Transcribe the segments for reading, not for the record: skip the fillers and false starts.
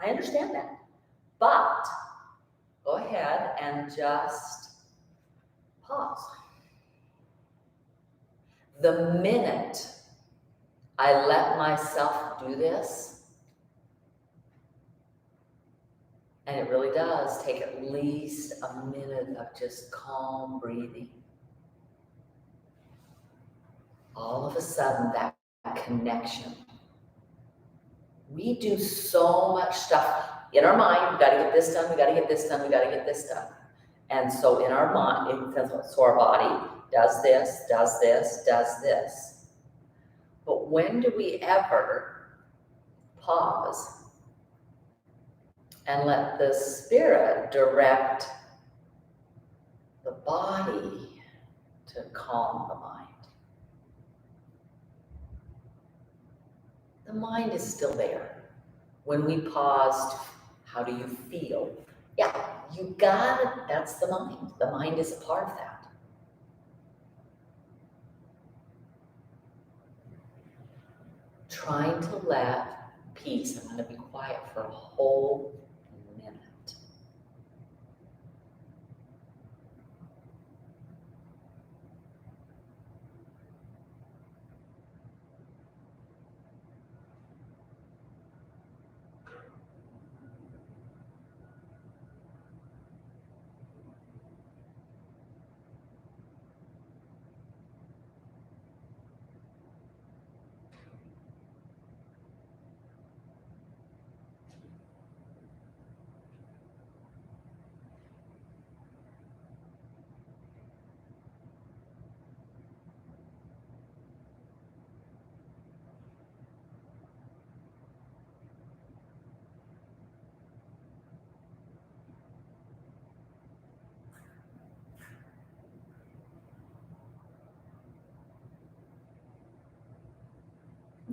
I understand that. But go ahead and just pause. The minute I let myself do this, and it really does take at least a minute of just calm breathing, all of a sudden that connection. We do so much stuff in our mind. We got to get this done. We got to get this done. We got to get this done. And so in our mind, so our body does this, does this, does this. But when do we ever pause and let the spirit direct the body to calm the mind? The mind is still there. When we paused, how do you feel? Yeah, you got it. That's the mind. The mind is a part of that. Trying to let peace. I'm going to be quiet for a whole minute.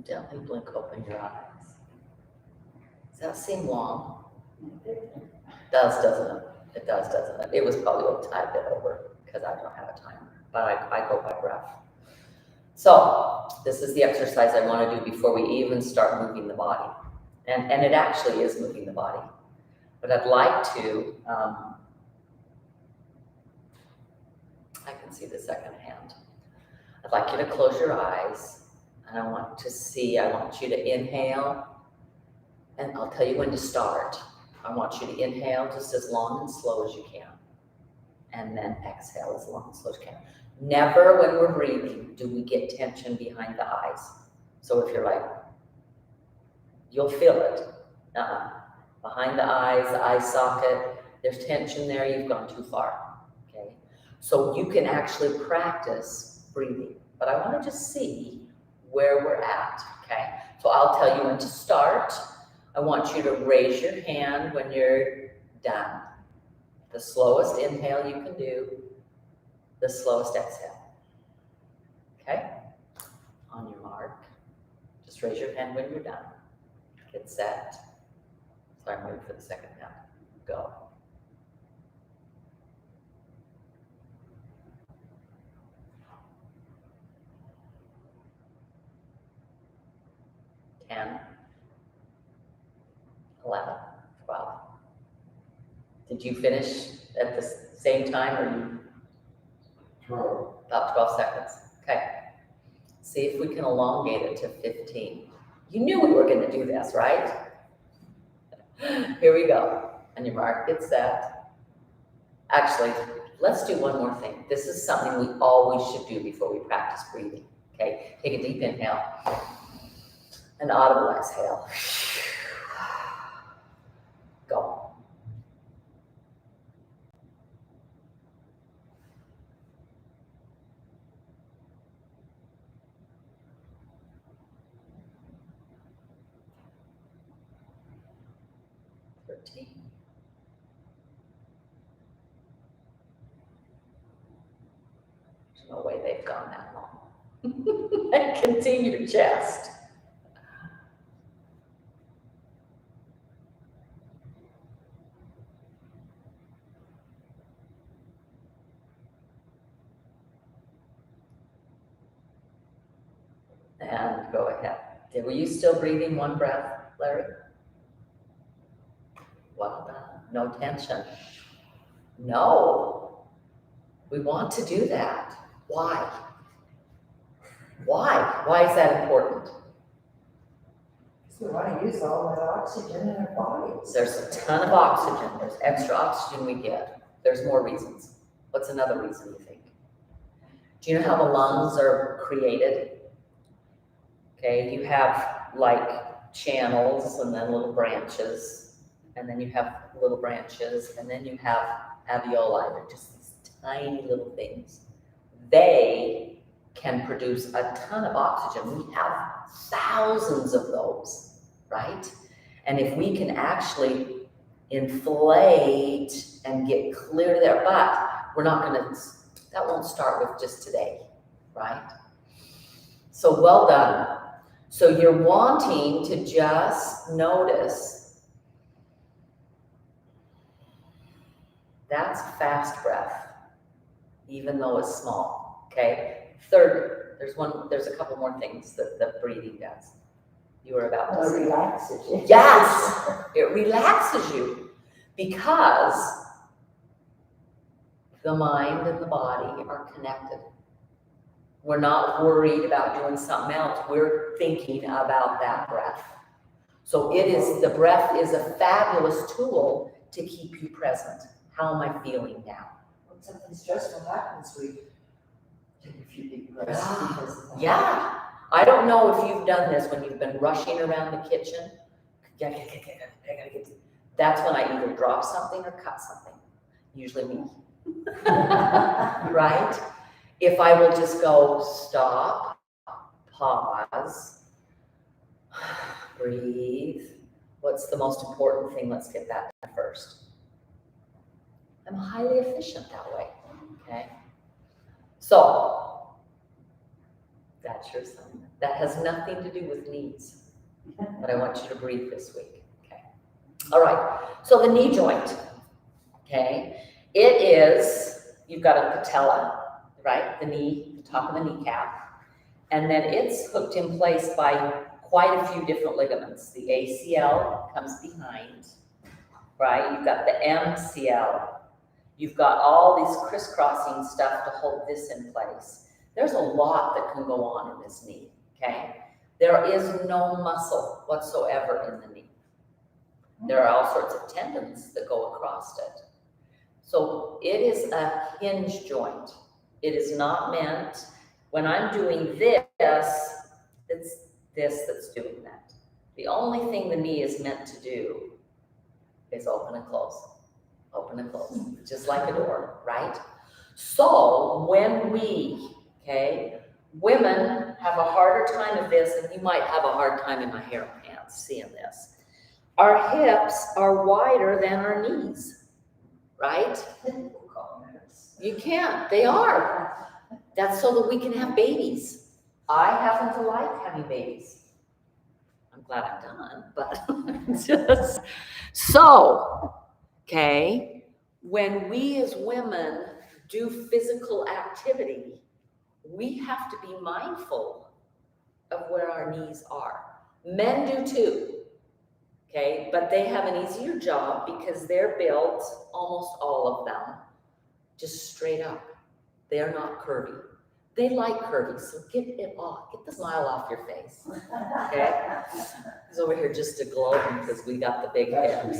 Gently blink open your eyes. Does that seem long? It does, doesn't it? It does, doesn't it? It was probably a tiny bit over because I don't have a timer, but I go by breath. So this is the exercise I want to do before we even start moving the body. And it actually is moving the body. But I'd like to, I can see the second hand. I'd like you to close your eyes. And I want you to inhale, and I'll tell you when to start. I want you to inhale just as long and slow as you can, and then exhale as long and slow as you can. Never when we're breathing do we get tension behind the eyes. So if you're like, you'll feel it. Behind the eyes, the eye socket, there's tension there, you've gone too far, okay? So you can actually practice breathing, but I want to just see where we're at, okay? So I'll tell you when to start. I want you to raise your hand when you're done. The slowest inhale you can do, the slowest exhale. Okay? On your mark. Just raise your hand when you're done. Get set. So I'm waiting for the second hand. Go. Ten. 11, 12. Did you finish at the same time or you? 12. About 12 seconds. Okay. See if we can elongate it to 15. You knew we were going to do this, right? Here we go. On your mark, get set. Actually, let's do one more thing. This is something we always should do before we practice breathing. Okay? Take a deep inhale. An audible exhale. Go. There's no way they've gone that long. And continue your chest. And go ahead. Were you still breathing one breath, Larry? Well done. No tension. No. We want to do that. Why? Why? Why is that important? Because we want to use all that oxygen in our bodies. There's a ton of oxygen. There's extra oxygen we get. There's more reasons. What's another reason you think? Do you know how the lungs are created? Okay, you have like channels and then little branches, and then you have little branches, and then you have alveoli. They're just these tiny little things. They can produce a ton of oxygen. We have thousands of those, right? And if we can actually inflate and get clear to there, but we're not gonna, that won't start with just today, right? So well done. So you're wanting to just notice that's fast breath, even though it's small, okay? Third, there's a couple more things that breathing does. You were about to say. It relaxes you. Yes, it relaxes you because the mind and the body are connected. We're not worried about doing something else. We're thinking about that breath. So the breath is a fabulous tool to keep you present. How am I feeling now? When something stressful happens, we take a few deep breaths. because of that. Yeah. I don't know if you've done this when you've been rushing around the kitchen. That's when I either drop something or cut something. Usually me. Right? If I will just go stop, pause, breathe. What's the most important thing? Let's get that first. I'm highly efficient that way. Okay? So, that's your assignment. That has nothing to do with knees, but I want you to breathe this week. Okay. All right. So the knee joint. Okay. It is, you've got a patella, right? The knee, the top of the kneecap. And then it's hooked in place by quite a few different ligaments. The ACL comes behind, right? You've got the MCL. You've got all these crisscrossing stuff to hold this in place. There's a lot that can go on in this knee, okay? There is no muscle whatsoever in the knee. There are all sorts of tendons that go across it. So it is a hinge joint. It is not meant, when I'm doing this, it's this that's doing that. The only thing the knee is meant to do is open and close, just like a door, right? So when women have a harder time of this, and you might have a hard time in my hair pants seeing this. Our hips are wider than our knees, right? You can't, they are. That's so that we can have babies. I happen to like having babies. I'm glad I'm done, but just so, okay, when we as women do physical activity, we have to be mindful of where our knees are. Men do too, okay, but they have an easier job because they're built, almost all of them, just straight up. They are not curvy. They like curvy, so get it off. Get the smile off your face, okay? He's over here just to gloating because we got the big hips,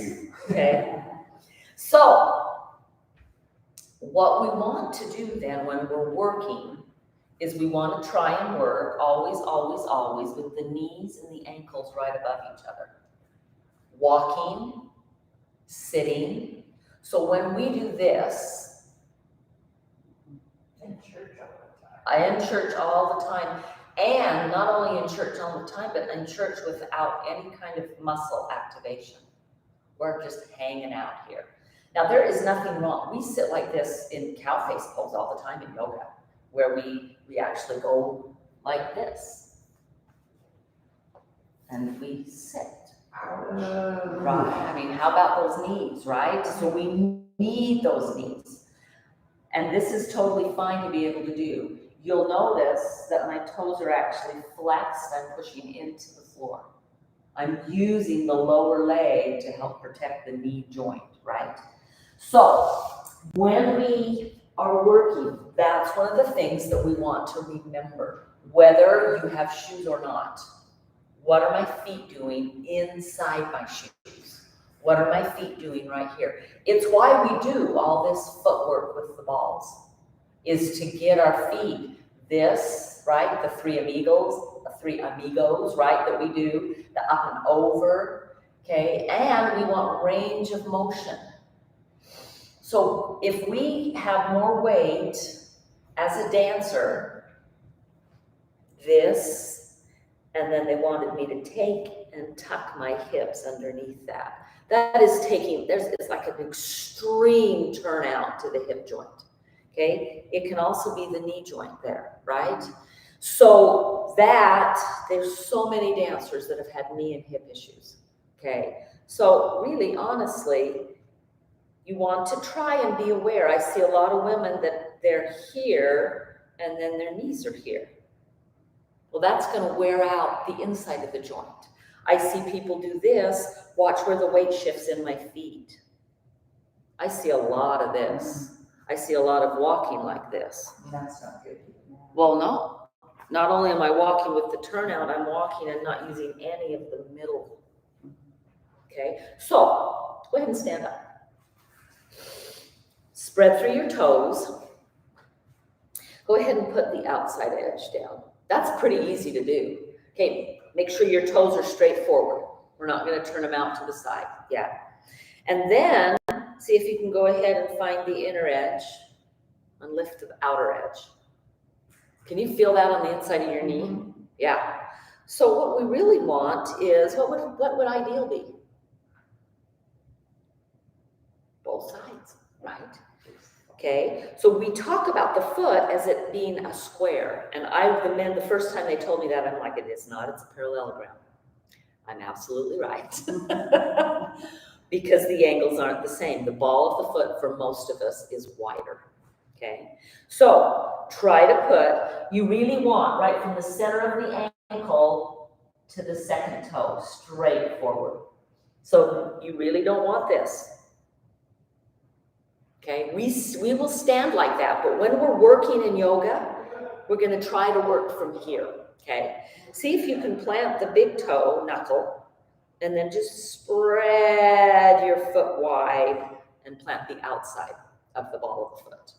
okay? So, what we want to do then when we're working is we want to try and work always with the knees and the ankles right above each other. Walking, sitting. So when we do this, In church all the time. I am in church all the time, and not only in church all the time, but in church without any kind of muscle activation. We're just hanging out here. Now, there is nothing wrong. We sit like this in cow face pose all the time in yoga, where we actually go like this. And we sit. Right. I mean, how about those knees, right? So we need those knees. And this is totally fine to be able to do. You'll notice that my toes are actually flexed. I'm pushing into the floor. I'm using the lower leg to help protect the knee joint, right? So when we are working, that's one of the things that we want to remember, whether you have shoes or not. What are my feet doing inside my shoes? What are my feet doing right here? It's why we do all this footwork with the balls, is to get our feet this, right? The three amigos, right? That we do, the up and over, okay? And we want range of motion. So if we have more weight as a dancer, this, and then they wanted me to take and tuck my hips underneath that. That is taking, it's like an extreme turnout to the hip joint, okay? It can also be the knee joint there, right? So there's so many dancers that have had knee and hip issues, okay? So really, honestly, you want to try and be aware. I see a lot of women that they're here and then their knees are here. Well, that's going to wear out the inside of the joint. I see people do this. Watch where the weight shifts in my feet. I see a lot of this. I see a lot of walking like this. That's not good. Well, no. Not only am I walking with the turnout, I'm walking and not using any of the middle. Okay, so go ahead and stand up. Spread through your toes. Go ahead and put the outside edge down. That's pretty easy to do. Okay, make sure your toes are straight forward. We're not going to turn them out to the side. Yeah. And then see if you can go ahead and find the inner edge and lift the outer edge. Can you feel that on the inside of your knee? Yeah. So what we really want is, what would ideal be? Both sides, right? Okay, so we talk about the foot as it being a square, and the first time they told me that, I'm like, it is not, it's a parallelogram. I'm absolutely right. Because the angles aren't the same. The ball of the foot for most of us is wider, okay? So try to you really want right from the center of the ankle to the second toe, straight forward. So you really don't want this. Okay, we will stand like that, but when we're working in yoga, we're going to try to work from here, okay? See if you can plant the big toe, knuckle, and then just spread your foot wide and plant the outside of the ball of the foot.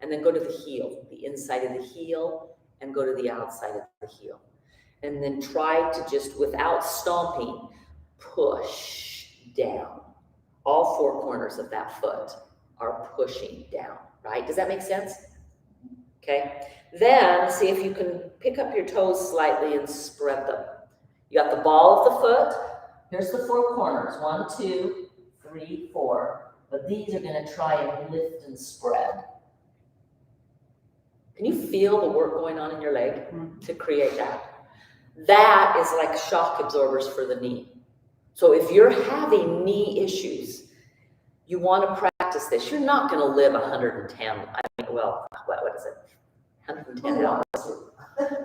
And then go to the heel, the inside of the heel, and go to the outside of the heel. And then try to just, without stomping, push down. All four corners of that foot are pushing down, right? Does that make sense? Okay. Then see if you can pick up your toes slightly and spread them. You got the ball of the foot. Here's the four corners. 1, 2, 3, 4. But these are going to try and lift and spread. Can you feel the work going on in your leg to create that? That is like shock absorbers for the knee. So if you're having knee issues, you want to practice this. You're not going to live 110. What is it? 110 hours.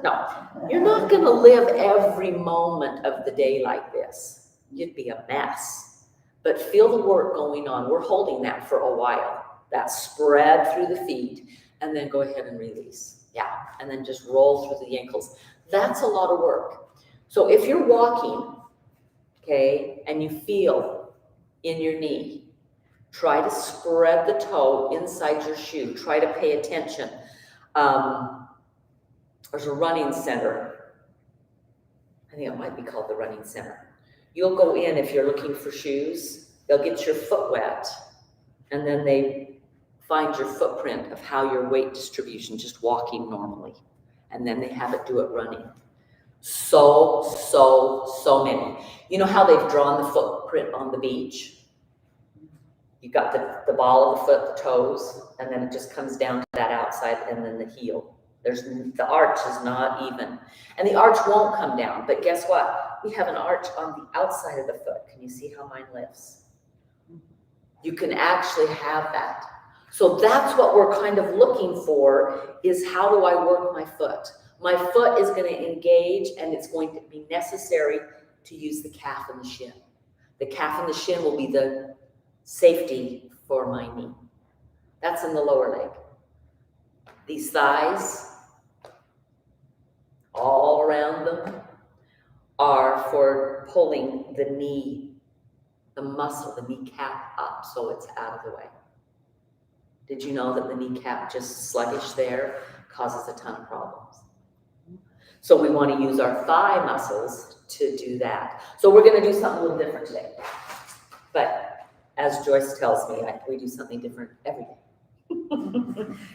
No, you're not going to live every moment of the day like this. You'd be a mess. But feel the work going on. We're holding that for a while. That spread through the feet, and then go ahead and release. Yeah, and then just roll through the ankles. That's a lot of work. So if you're walking, okay, and you feel in your knee, try to spread the toe inside your shoe. Try to pay attention. There's a running center. I think it might be called the running center. You'll go in if you're looking for shoes. They'll get your foot wet, and then they find your footprint of how your weight distribution, just walking normally. And then they have it do it running. So many. You know how they've drawn the footprint on the beach? You got the ball of the foot, the toes, and then it just comes down to that outside and then the heel. The arch is not even. And the arch won't come down, but guess what? We have an arch on the outside of the foot. Can you see how mine lifts? You can actually have that. So that's what we're kind of looking for, is how do I work my foot? My foot is going to engage, and it's going to be necessary to use the calf and the shin. The calf and the shin will be the safety for my knee. That's in the lower leg. These thighs, all around them, are for pulling the knee, the muscle, the kneecap up so it's out of the way. Did you know that the kneecap just sluggish there causes a ton of problems? So we want to use our thigh muscles to do that. So we're going to do something a little different today. But as Joyce tells me, we do something different every day.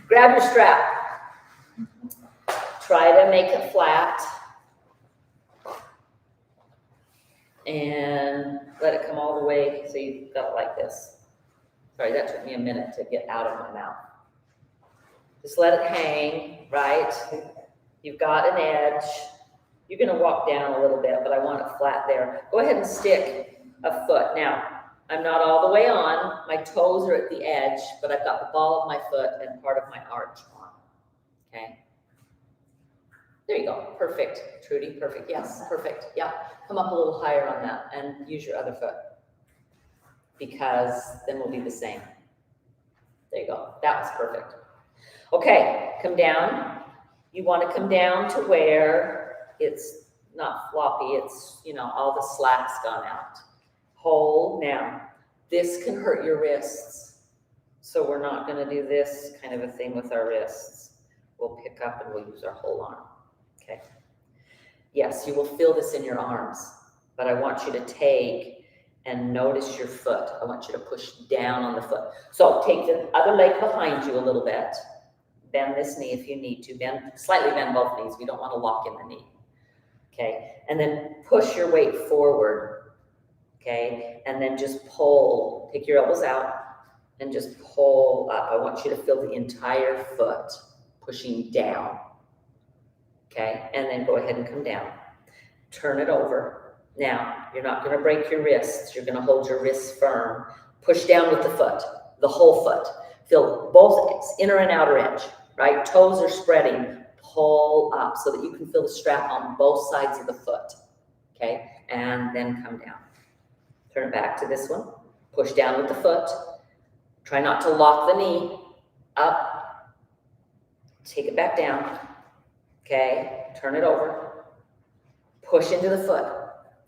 Grab your strap. Try to make it flat. And let it come all the way so you've got it like this. Sorry, that took me a minute to get out of my mouth. Just let it hang, right? You've got an edge. You're going to walk down a little bit, but I want it flat there. Go ahead and stick a foot. Now, I'm not all the way on. My toes are at the edge, but I've got the ball of my foot and part of my arch on. Okay? There you go. Perfect, Trudy. Perfect. Yes, perfect. Yeah. Come up a little higher on that and use your other foot, because then we'll be the same. There you go. That was perfect. Okay, come down. You want to come down to where it's not floppy, it's, all the slack's gone out. Hold. Now, this can hurt your wrists, so we're not going to do this kind of a thing with our wrists. We'll pick up and we'll use our whole arm. Okay. Yes, you will feel this in your arms, but I want you to take and notice your foot. I want you to push down on the foot. So take the other leg behind you a little bit. Bend this knee if you need to. Slightly bend both knees. We don't want to lock in the knee. Okay, and then push your weight forward. Okay, and then just pull. Take your elbows out and just pull up. I want you to feel the entire foot pushing down. Okay, and then go ahead and come down. Turn it over. Now, you're not going to break your wrists. You're going to hold your wrists firm. Push down with the foot, the whole foot. Feel both inner and outer edge, right? Toes are spreading. Pull up so that you can feel the strap on both sides of the foot. Okay, and then come down. Turn it back to this one. Push down with the foot. Try not to lock the knee. Up. Take it back down. Okay, turn it over. Push into the foot.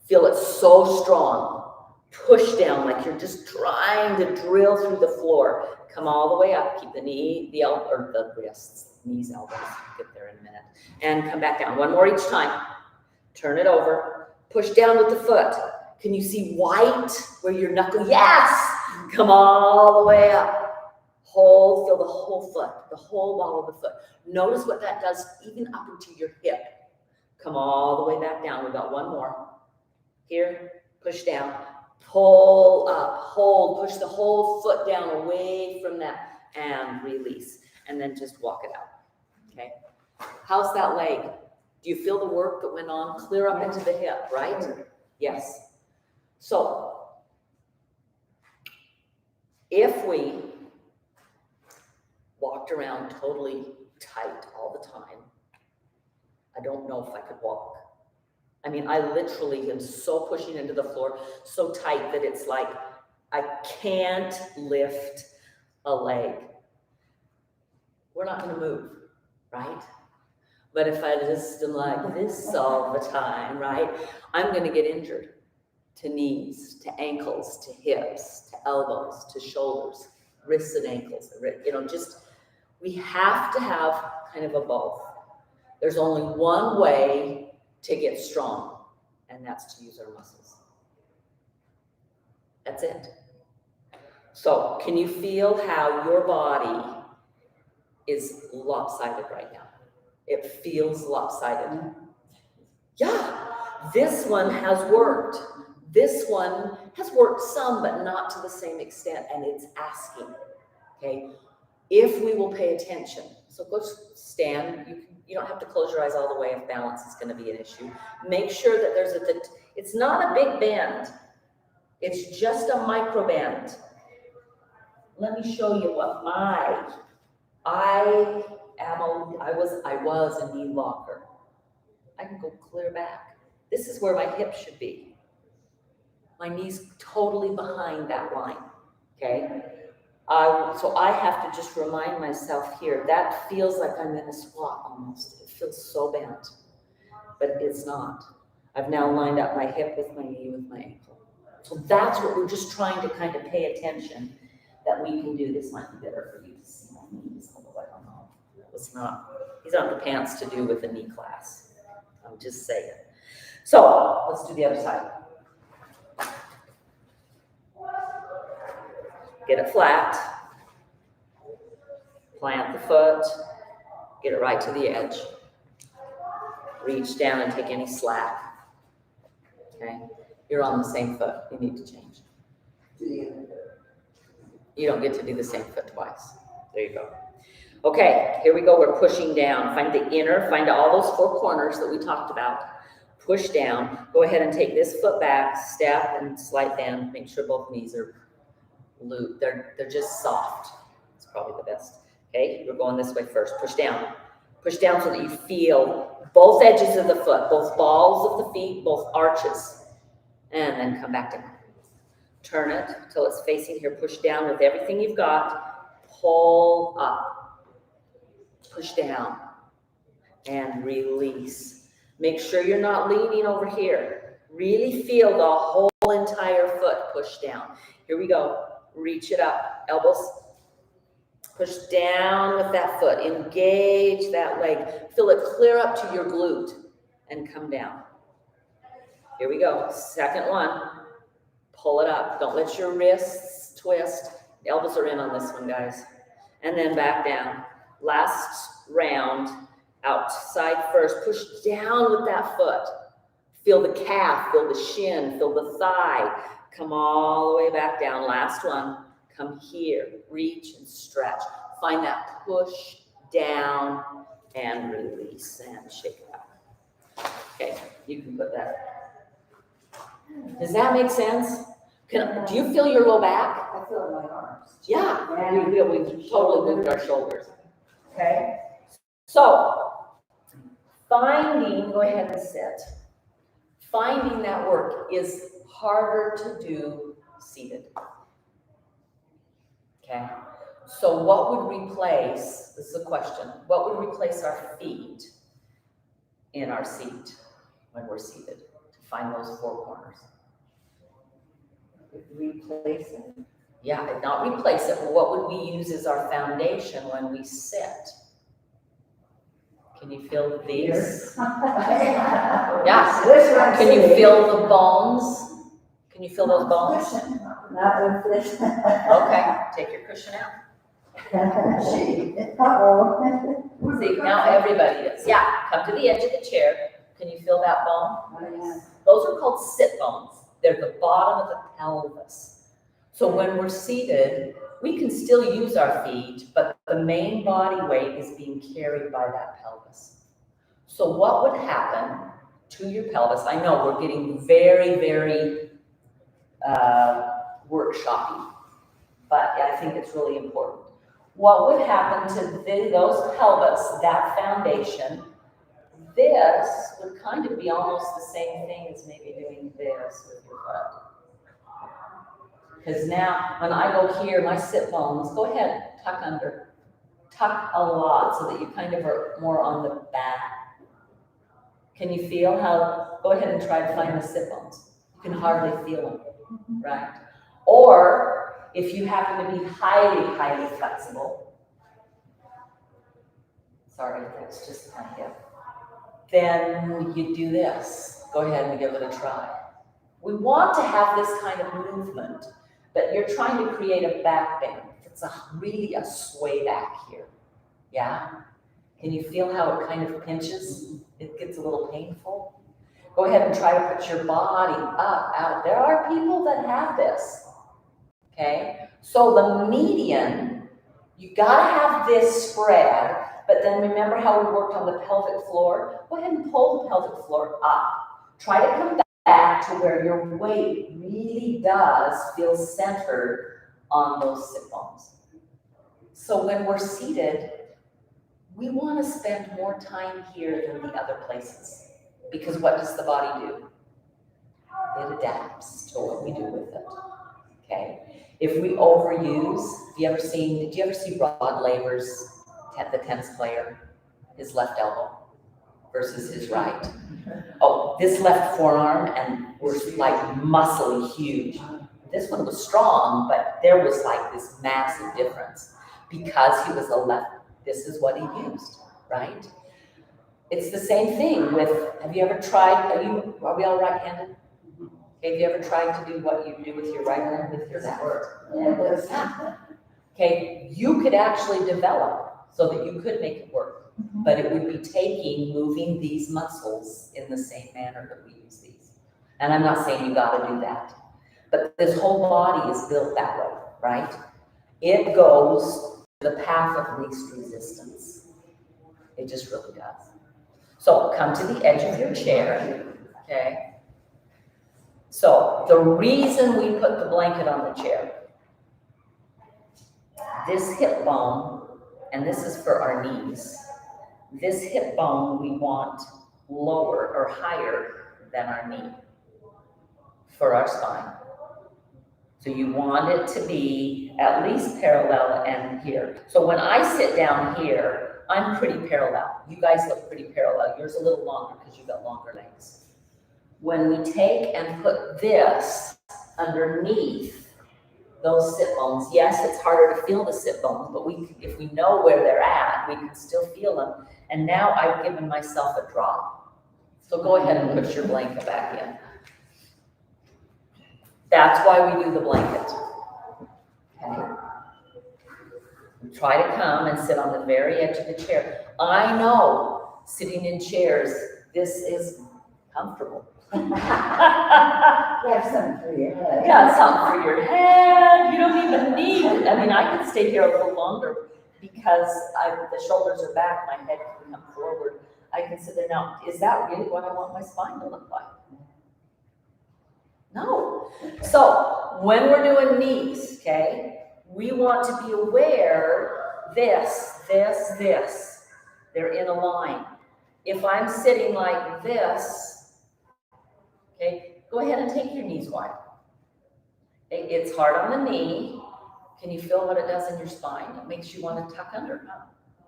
Feel it so strong. Push down like you're just trying to drill through the floor. Come all the way up. Keep the knee, the elbow, or the wrists, knees, elbows. We'll get there in a minute. And come back down. One more each time. Turn it over. Push down with the foot. Can you see white where your knuckle? Yes! Come all the way up. Hold, feel the whole foot, the whole ball of the foot. Notice what that does even up into your hip. Come all the way back down. We've got one more. Here, push down. Pull up, hold, push the whole foot down away from that and release. And then just walk it out. Okay? How's that leg? Do you feel the work that went on clear up into the hip, right? Yes. So, if we walked around totally tight all the time, I don't know if I could walk. I mean, I literally am so pushing into the floor, so tight that it's like I can't lift a leg. We're not going to move, right? But if I just am like this all the time, right, I'm going to get injured to knees, to ankles, to hips, to elbows, to shoulders, wrists and ankles. We have to have kind of a both. There's only one way to get strong, and that's to use our muscles. That's it. So, can you feel how your body is lopsided right now? It feels lopsided. Yeah, this one has worked. This one has worked some, but not to the same extent, and it's asking, okay, if we will pay attention. So go stand. You don't have to close your eyes all the way if balance is going to be an issue. Make sure that it's not a big bend. It's just a micro bend. Let me show you what I was a knee locker. I can go clear back. This is where my hip should be. My knee's totally behind that line, okay? So I have to just remind myself here, that feels like I'm in a squat almost. It feels so bent, but it's not. I've now lined up my hip with my knee with my ankle. So that's what we're just trying to kind of pay attention that we can do. This might be better for you to see my knees, although I don't know. These aren't the pants to do with a knee class. I'm just saying. So let's do the other side. Get it flat. Plant the foot. Get it right to the edge. Reach down and take any slack. Okay? You're on the same foot. You need to change. You don't get to do the same foot twice. There you go. Okay, here we go. We're pushing down. Find the inner, find all those four corners that we talked about. Push down. Go ahead and take this foot back, step and slight bend. Make sure both knees are loose. They're just soft. It's probably the best. Okay, we're going this way first. Push down. Push down so that you feel both edges of the foot, both balls of the feet, both arches. And then come back down. Turn it until it's facing here. Push down with everything you've got. Pull up. Push down. And release. Make sure you're not leaning over here. Really feel the whole entire foot push down. Here we go. Reach it up. Elbows. Push down with that foot. Engage that leg. Feel it clear up to your glute. And come down. Here we go. Second one. Pull it up. Don't let your wrists twist. The elbows are in on this one, guys. And then back down. Last round. Outside first. Push down with that foot. Feel the calf. Feel the shin. Feel the thigh. Come all the way back down. Last one. Come here. Reach and stretch. Find that push down and release and shake it out. Okay. You can put that. Does that make sense? Do you feel your low back? I feel in my arms. Yeah, we totally moved our shoulders. Okay, so go ahead and sit. Finding that work is harder to do seated. Okay, so what would replace, this is a question, what would replace our feet in our seat when we're seated? Find those four corners. Replace it. Yeah, not replace it, but what would we use as our foundation when we sit? Can you feel these? Yeah. Can you feel the bones? Can you feel those bones? Not with this. Okay, take your cushion out. Uh-oh. See, now everybody is. Yeah, come to the edge of the chair. Can you feel that bone? Oh, yeah. Those are called sit bones. They're the bottom of the pelvis. So when we're seated, we can still use our feet, but the main body weight is being carried by that pelvis. So what would happen to your pelvis? I know we're getting very, very workshoppy, but I think it's really important. What would happen to those pelvis, that foundation? This would kind of be almost the same thing as maybe doing this with your foot. Because now, when I go here, my sit bones, go ahead, tuck under. Tuck a lot so that you kind of are more on the back. Can you feel how, go ahead and try to find the sit bones. You can hardly feel them, right? Or, if you happen to be highly, highly flexible, sorry, that's just my hip. Then you do this. Go ahead and give it a try. We want to have this kind of movement, but you're trying to create a back bend. It's really a sway back here. Yeah? Can you feel how it kind of pinches? It gets a little painful. Go ahead and try to put your body up, out. There are people that have this. Okay? So the median, you gotta have this spread. But then remember how we worked on the pelvic floor? Go ahead and pull the pelvic floor up. Try to come back to where your weight really does feel centered on those sit bones. So when we're seated, we want to spend more time here than the other places. Because what does the body do? It adapts to what we do with it, okay? If we overuse, did you ever see Rod Laver's, the tennis player, his left elbow versus his right? Oh, this left forearm and was like muscly huge. This one was strong, but there was like this massive difference because he was a left, this is what he used, right? It's the same thing with, have you ever tried, are we all right-handed? Okay, have you ever tried to do what you do with your right hand with your left? Okay, you could actually develop so that you could make it work, but it would be moving these muscles in the same manner that we use these. And I'm not saying you gotta do that, but this whole body is built that way, right? It goes the path of least resistance. It just really does. So come to the edge of your chair, okay? So the reason we put the blanket on the chair, this hip bone, and this is for our knees, this hip bone we want lower or higher than our knee for our spine. So you want it to be at least parallel and here. So when I sit down here, I'm pretty parallel. You guys look pretty parallel. Yours a little longer because you've got longer legs. When we take and put this underneath those sit bones, yes, it's harder to feel the sit bones, but if we know where they're at, we can still feel them. And now I've given myself a drop. So go ahead and put your blanket back in. That's why we do the blanket. Okay. Try to come and sit on the very edge of the chair. I know sitting in chairs, this is comfortable. You have something for your head. You got something for your head. You don't even need it. I mean, I could stay here a little longer because the shoulders are back, my head can come forward. I can sit there now. Is that really what I want my spine to look like? No. So when we're doing knees, okay, we want to be aware this. They're in a line. If I'm sitting like this, okay, go ahead and take your knees wide. Okay, it's hard on the knee. Can you feel what it does in your spine? It makes you want to tuck under.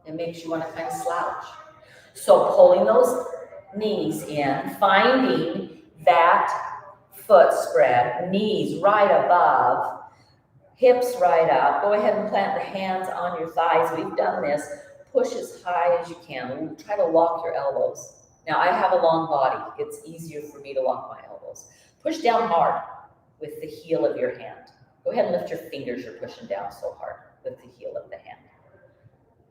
It makes you want to kind of slouch. So pulling those knees in, finding that foot spread, knees right above, hips right up. Go ahead and plant the hands on your thighs. We've done this. Push as high as you can. Try to lock your elbows. Now I have a long body. It's easier for me to lock my elbows. Push down hard with the heel of your hand. Go ahead and lift your fingers. You're pushing down so hard with the heel of the hand.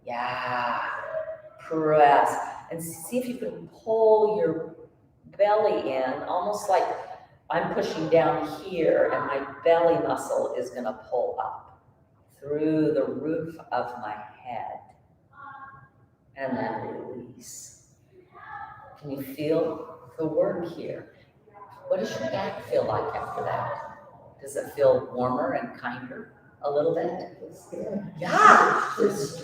Yeah. Press. And see if you can pull your belly in, almost like I'm pushing down here and my belly muscle is going to pull up through the roof of my head and then release. Can you feel the work here? What does your back feel like after that? Does it feel warmer and kinder a little bit? Yeah,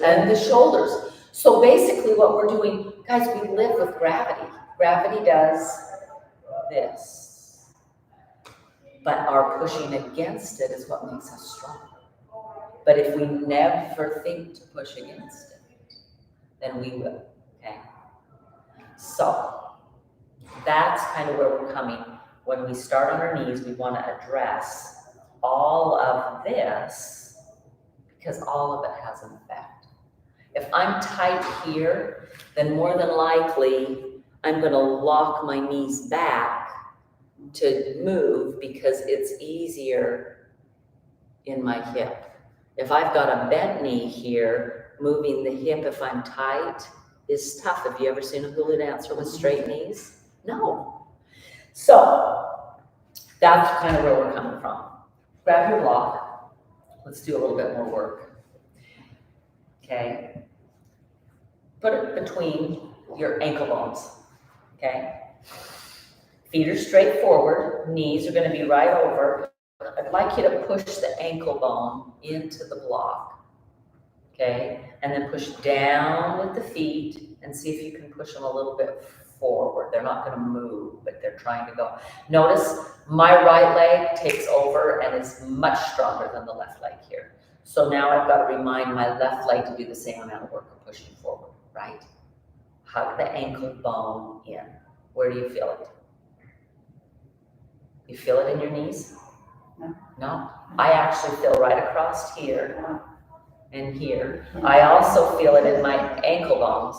and the shoulders. So basically what we're doing, guys, we live with gravity. Gravity does this. But our pushing against it is what makes us strong. But if we never think to push against it, then we will, okay? So that's kind of where we're coming. When we start on our knees, we want to address all of this because all of it has an effect. If I'm tight here, then more than likely, I'm going to lock my knees back to move because it's easier in my hip. If I've got a bent knee here, moving the hip if I'm tight is tough. Have you ever seen a hula dancer with straight knees? No. So that's kind of where we're coming from. Grab your block. Let's do a little bit more work. Okay. Put it between your ankle bones. Okay. Feet are straight forward, knees are going to be right over. I'd like you to push the ankle bone into the block, okay? And then push down with the feet and see if you can push them a little bit forward. They're not gonna move, but they're trying to go. Notice my right leg takes over and is much stronger than the left leg here. So now I've got to remind my left leg to do the same amount of work of pushing forward, right? Hug the ankle bone in. Where do you feel it? You feel it in your knees? No. No? I actually feel right across here and here. I also feel it in my ankle bones.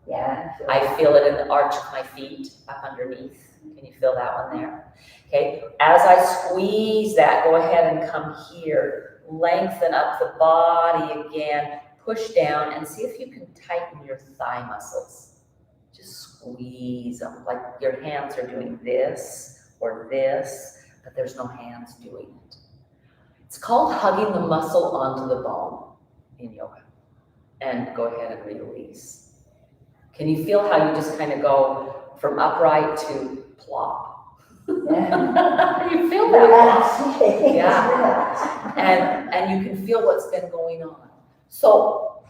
Yeah. I feel it in the arch of my feet up underneath. Can you feel that one there? Okay, as I squeeze that, go ahead and come here. Lengthen up the body again. Push down and see if you can tighten your thigh muscles. Just squeeze them like your hands are doing this or this, but there's no hands doing it. It's called hugging the muscle onto the bone in yoga. And go ahead and release. Can you feel how you just kind of go from upright to plop? Yeah. You feel that? Relax. Yeah. And you can feel what's been going on. So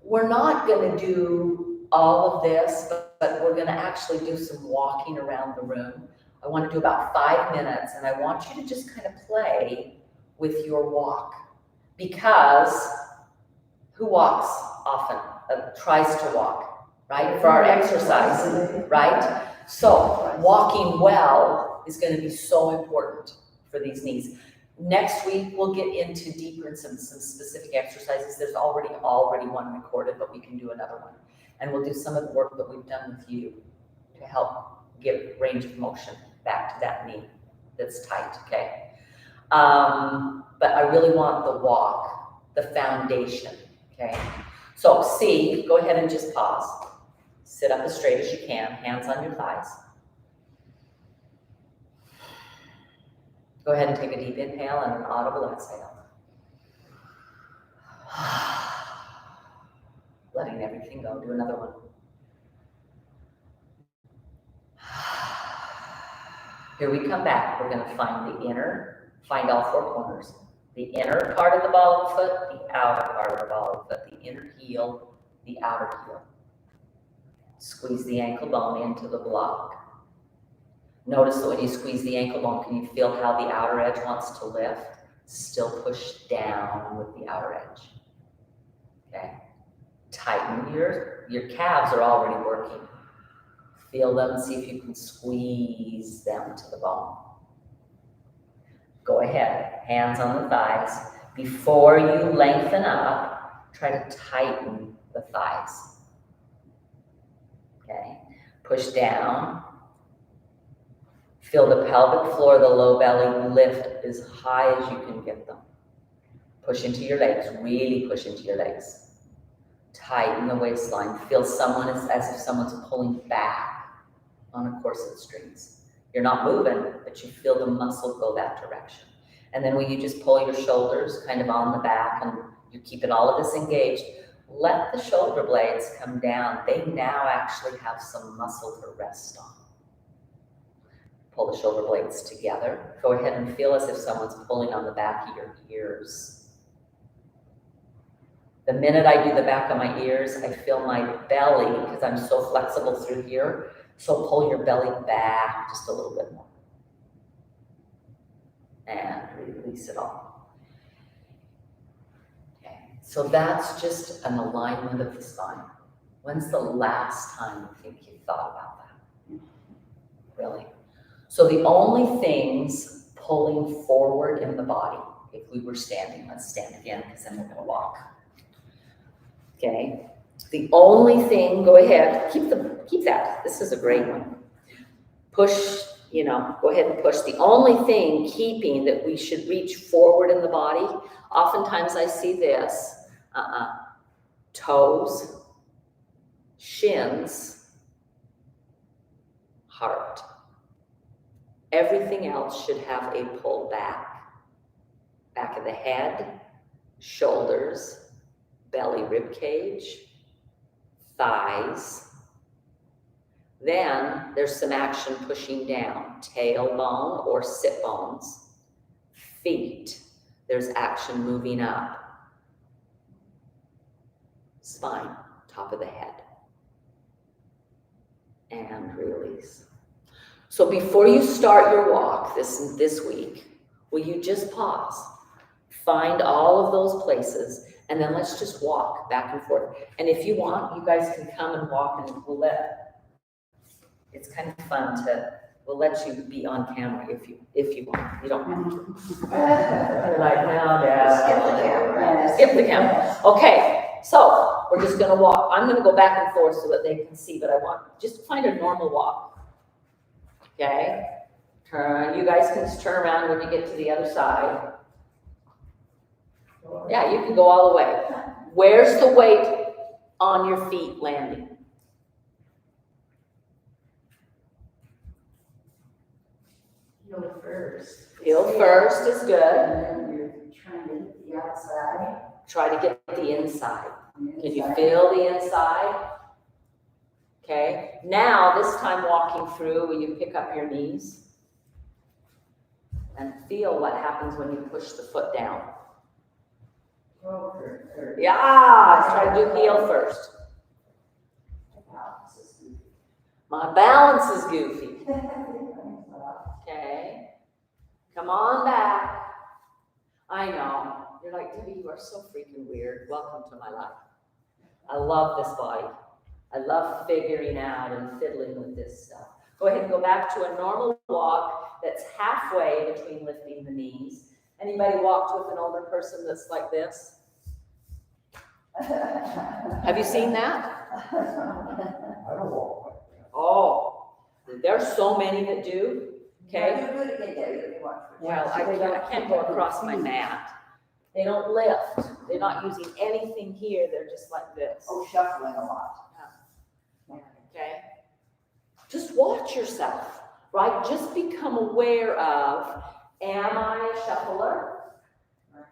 we're not going to do all of this, but we're going to actually do some walking around the room. I want to do about 5 minutes, and I want you to just kind of play with your walk, because who walks often? Tries to walk, right? For our exercise, right? So walking well is going to be so important for these knees. Next week, we'll get into deeper in some specific exercises. There's already one recorded, but we can do another one. And we'll do some of the work that we've done with you to help give range of motion back to that knee that's tight, okay? But I really want the walk, the foundation, okay? So C, go ahead and just pause. Sit up as straight as you can, hands on your thighs. Go ahead and take a deep inhale and an audible exhale. Letting everything go. Do another one. Here we come back. We're going to find all 4 corners. The inner part of the ball of the foot, the outer part of the ball of the foot, the inner heel, the outer heel. Squeeze the ankle bone into the block. Notice that when you squeeze the ankle bone, can you feel how the outer edge wants to lift? Still push down with the outer edge. Okay. Tighten your calves are already working. Feel them, see if you can squeeze them to the bone. Go ahead, hands on the thighs. Before you lengthen up, try to tighten the thighs. Okay, push down. Feel the pelvic floor, the low belly lift as high as you can get them. Push into your legs, really push into your legs. Tighten the waistline. Feel as if someone's pulling back on a corset strings. You're not moving, but you feel the muscle go that direction. And then when you just pull your shoulders kind of on the back and you're keeping all of this engaged, let the shoulder blades come down. They now actually have some muscle to rest on. Pull the shoulder blades together. Go ahead and feel as if someone's pulling on the back of your ears. The minute I do the back of my ears, I feel my belly, because I'm so flexible through here, so pull your belly back just a little bit more. And release it all. Okay, so that's just an alignment of the spine. When's the last time you think you thought about that? Really? So the only things pulling forward in the body, if we were standing, let's stand again, because then we're going to walk. Okay, the only thing, go ahead, keep that. This is a great one. Push, go ahead and push. The only thing keeping that we should reach forward in the body, oftentimes I see this, toes, shins, heart. Everything else should have a pull back. Back of the head, shoulders, belly, rib cage, thighs. Then there's some action pushing down, tailbone or sit bones, feet. There's action moving up, spine, top of the head. and release. So before you start your walk this week, will you just pause? Find all of those places, and then let's just walk back and forth. And if you want, you guys can come and walk, and it's kind of fun we'll let you be on camera if you want. You don't have to. You're like, no, Dad. Skip the camera. Skip the camera. Okay, so we're just gonna walk. I'm gonna go back and forth so that they can see, but I want just find a normal walk. Okay? You guys can turn around when you get to the other side. Yeah, you can go all the way. Where's the weight on your feet landing? Heel first. Heel first is good. And then you're trying to hit the outside. Try to get the inside. Can you feel the inside? Okay. Now, this time walking through, will you pick up your knees? And feel what happens when you push the foot down. Yeah, try to do heel first. My balance is goofy. Okay. Come on back. I know. You're like, Debbie, you are so freaking weird. Welcome to my life. I love this body. I love figuring out and fiddling with this stuff. Go ahead and go back to a normal walk that's halfway between lifting the knees. Anybody walked with an older person that's like this? Have you seen that? I don't walk like that. Oh, there's so many that do. Okay. You do it again, Debbie, if you want. Well, I can't go across my mat. They don't lift. They're not using anything here. They're just like this. Oh, shuffling a lot. Okay. Just watch yourself, right? Just become aware of, am I a shuffler?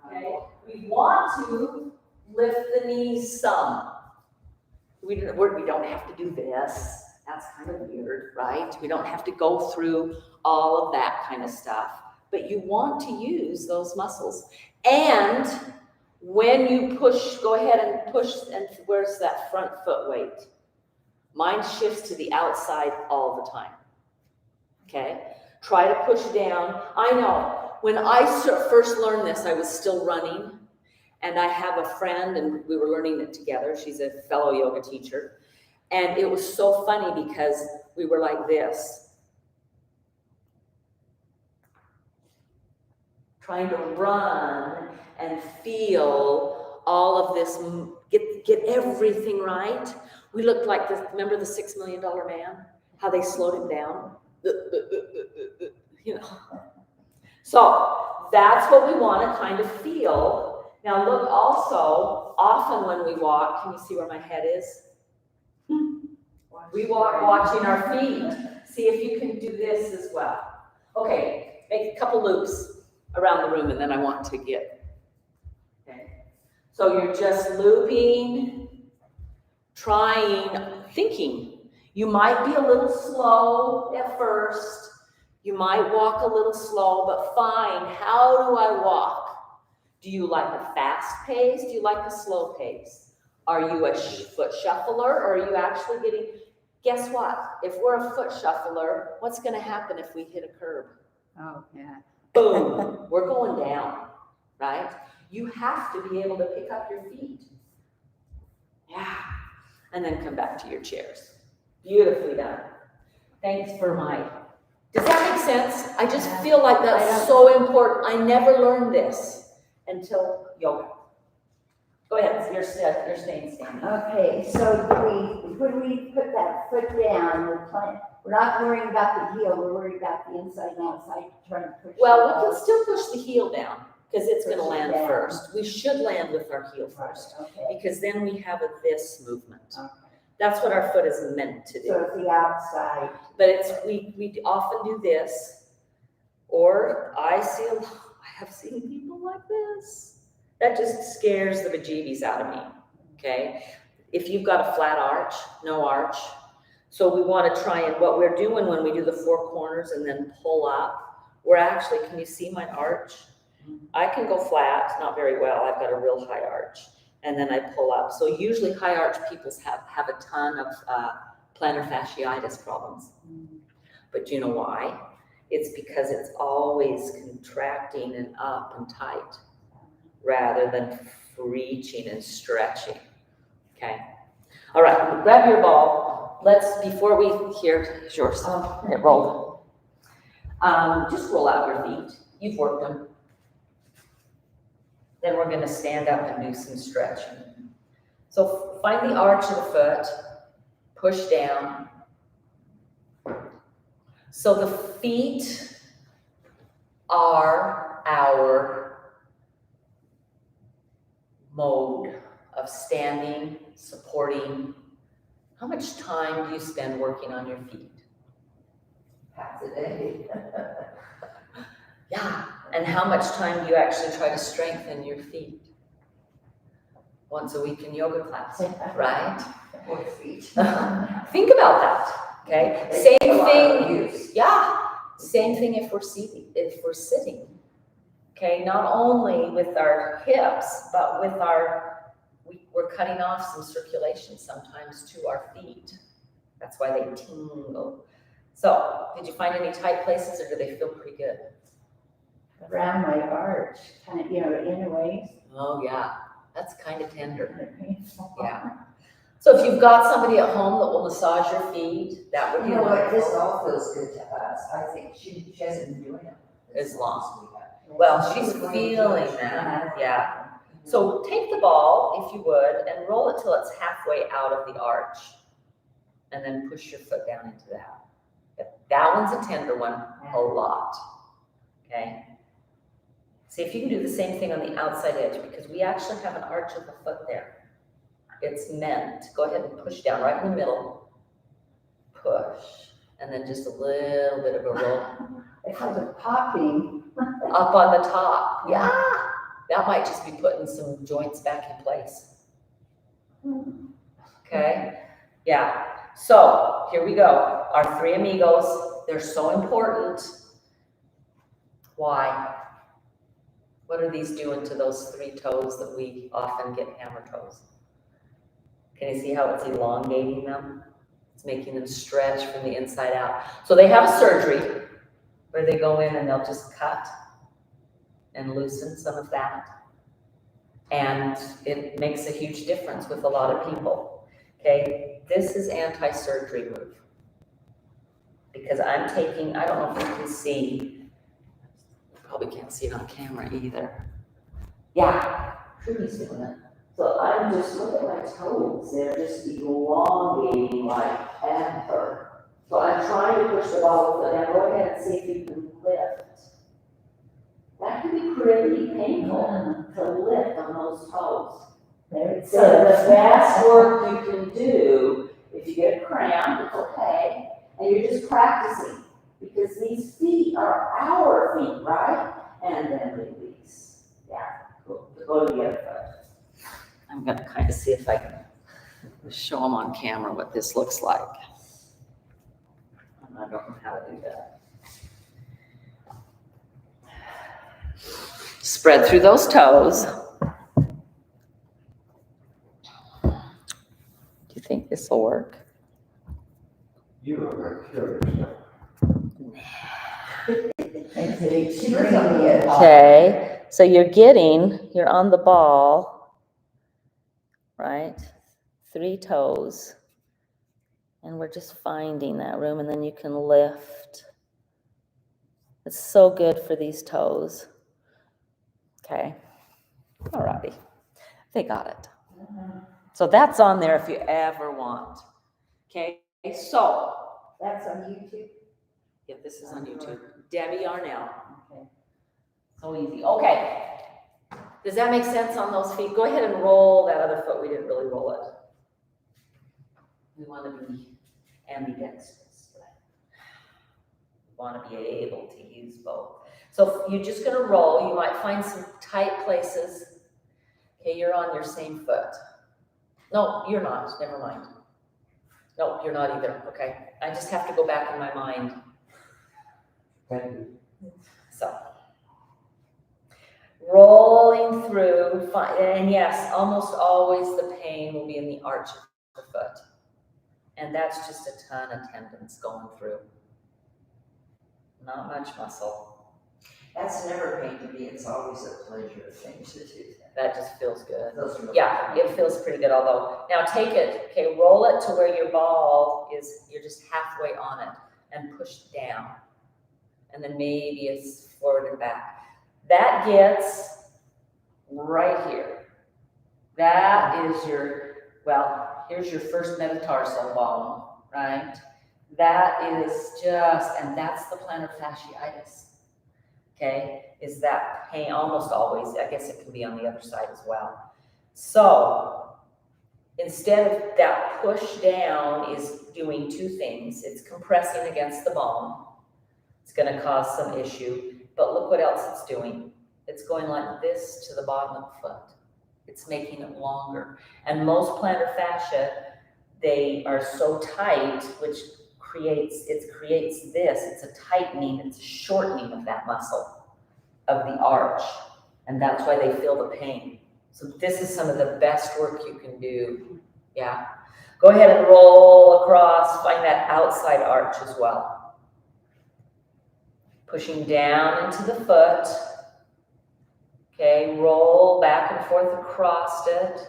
Okay. We want to lift the knees some. We don't have to do this. That's kind of weird, right? We don't have to go through all of that kind of stuff. But you want to use those muscles. And when you push, go ahead and push, and where's that front foot weight? Mine shifts to the outside all the time. Okay? Try to push down. I know, when I first learned this, I was still running. And I have a friend, and we were learning it together. She's a fellow yoga teacher. And it was so funny because we were like this. Trying to run and feel all of this, get everything right. We looked like this, remember the $6 Million Man? How they slowed him down? You know. So that's what we want to kind of feel. Now look also, often when we walk, can you see where my head is? We walk watching our feet. See if you can do this as well. Okay, make a couple loops around the room, and then I want to get. Okay. So you're just looping, trying, thinking. You might be a little slow at first. You might walk a little slow, but find, how do I walk? Do you like a fast pace? Do you like a slow pace? Are you a foot shuffler, or are you actually getting, guess what? If we're a foot shuffler, what's going to happen if we hit a curb? Oh, yeah. Boom, we're going down, right? You have to be able to pick up your feet. Yeah. And then come back to your chairs. Beautifully done. Thanks for does that make sense? I just feel like that's so important. I never learned this until yoga. Go ahead, you're staying standing. Okay, so when we put that foot down, we're not worrying about the heel, we're worried about the inside and outside, trying to push. Well, we can still push the heel down because it's going to Push it land down. first. We should land with our heel first Okay, because then we have this movement. okay. That's what our foot is meant to do. So it's the outside. But we often do this, or I have seen people like this. That just scares the bejeebies out of me, okay? If you've got a flat arch, no arch. So we want to try, and what we're doing when we do the four corners and then pull up, we're actually, can you see my arch? I can go flat, not very well. I've got a real high arch. And then I pull up. So usually high arch people have a ton of plantar fasciitis problems. But do you know why? It's because it's always contracting and up and tight rather than reaching and stretching. Okay. All right, grab your ball. Before we, here's yours. It rolled. Just roll out your feet. You've worked them. Then we're gonna stand up and do some stretching. So find the arch of the foot, push down. So the feet are our mode of standing, supporting. How much time do you spend working on your feet? Half the day. Yeah, and how much time do you actually try to strengthen your feet? Once a week in yoga class, right? Or feet. Think about that, okay? Same thing, yeah, same thing if we're sitting, okay? Not only with our hips, but with we're cutting off some circulation sometimes to our feet. That's why they tingle. So, did you find any tight places, or do they feel pretty good? Around my arch, kind of, in a way. Oh yeah, that's kind of tender. Yeah. So if you've got somebody at home that will massage your feet, that would be You know what, this wonderful. all feels good to us. I think she hasn't been doing it As long. as we have. Well, she's feeling that, yeah. So take the ball, if you would, and roll it till it's halfway out of the arch. And then push your foot down into that. That one's a tender one, a lot, okay? See if you can do the same thing on the outside edge, because we actually have an arch of the foot there. It's meant, go ahead and push down right in the middle. Push, and then just a little bit of a roll. It has a popping. Up on the top, yeah. That might just be putting some joints back in place. Okay, yeah. So here we go. Our three amigos, they're so important. Why? What are these doing to those three toes that we often get hammer toes? Can you see how it's elongating them? It's making them stretch from the inside out. So they have a surgery where they go in and they'll just cut and loosen some of that. And it makes a huge difference with a lot of people. Okay, this is anti-surgery move. Because I'm taking, I don't know if you can see, you probably can't see it on camera either. Yeah, Trudy's doing it. So I'm just, look at my toes, they're just elongating like panther. So I'm trying to push the ball with it. Now go ahead and see if you can lift. That can be pretty painful to lift on those toes. So the best work you can do, if you get a cramp, it's okay, and you're just practicing. Because these feet are our feet, right? And then release. Yeah, go to the other foot. I'm gonna kind of see if I can show them on camera what this looks like. I don't know how to do that. Spread through those toes. Do you think this will work? You are curious. Okay, so you're on the ball, right? 3 toes. And we're just finding that room, and then you can lift. It's so good for these toes. Okay, all righty. They got it. So that's on there if you ever want. Okay, so. That's on YouTube. Yeah, this is on YouTube. Debbie Arnell. Okay. So easy. Okay. Does that make sense on those feet? Go ahead and roll that other foot. We didn't really roll it. We want to be ambidextrous. We want to be able to use both. So you're just going to roll. You might find some tight places. Okay, you're on your same foot. No, you're not. Never mind. No, you're not either. Okay. I just have to go back in my mind. Thank you. So, rolling through, and yes, almost always the pain will be in the arch of the foot. And that's just a ton of tendons going through. Not much muscle. That's never pain to me, it's always a pleasure thing to do that. That just feels good. Those are Yeah, it feels pretty good, although, now take it, okay, roll it to where your ball is, you're just halfway on it, and push down. And then maybe it's forward and back. That gets right here. That is your, well, here's your first metatarsal bone, right? That is just, and that's the plantar fasciitis. Okay, is that pain almost always, I guess it can be on the other side as well. So instead of that push down is doing two things. It's compressing against the bone. It's going to cause some issue, but look what else it's doing. It's going like this to the bottom of the foot. It's making it longer. And most plantar fascia, they are so tight, which creates this, it's a tightening, it's a shortening of that muscle, of the arch, and that's why they feel the pain. So this is some of the best work you can do, yeah. Go ahead and roll across, find that outside arch as well. Pushing down into the foot, okay, roll back and forth across it.